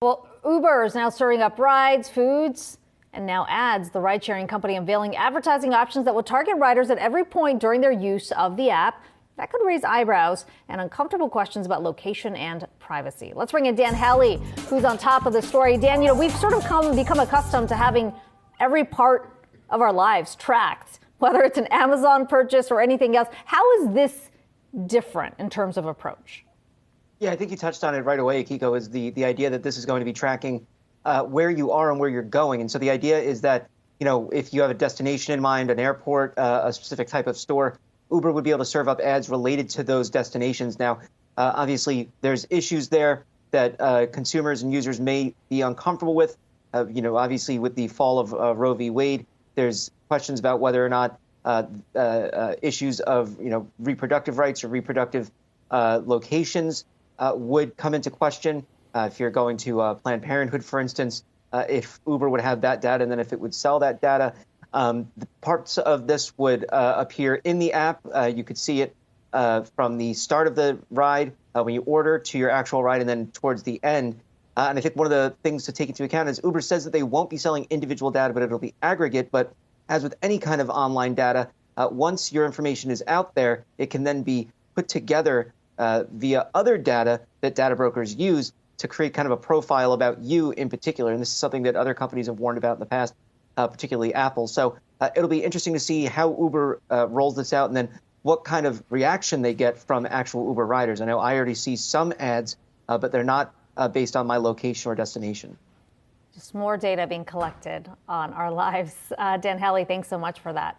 Well, Uber is now serving up rides, foods, and now ads. The ride-sharing company unveiling advertising options that will target riders at every point during their use of the app. That could raise eyebrows and uncomfortable questions about location and privacy. Let's bring in Dan Howley, who's on top of the story. Dan, we've sort of become accustomed to having every part of our lives tracked, whether it's an Amazon purchase or anything else. How is this different in terms of approach? Yeah, I think you touched on it right away, Kiko, is the idea that this is going to be tracking where you are and where you're going. And so the idea is that, if you have a destination in mind, an airport, a specific type of store, Uber would be able to serve up ads related to those destinations. Now, obviously, there's issues there that consumers and users may be uncomfortable with. Obviously, with the fall of Roe v. Wade, there's questions about whether or not issues of, reproductive rights or reproductive locations would come into question. If you're going to Planned Parenthood, for instance, if Uber would have that data and then if it would sell that data, the parts of this would appear in the app. You could see it from the start of the ride when you order to your actual ride and then towards the end. And I think one of the things to take into account is Uber says that they won't be selling individual data, but it'll be aggregate. But as with any kind of online data, once your information is out there, it can then be put together via other data that data brokers use to create kind of a profile about you in particular. And this is something that other companies have warned about in the past, particularly Apple. So it'll be interesting to see how Uber rolls this out and then what kind of reaction they get from actual Uber riders. I know I already see some ads, but they're not based on my location or destination. Just more data being collected on our lives. Dan Howley, thanks so much for that.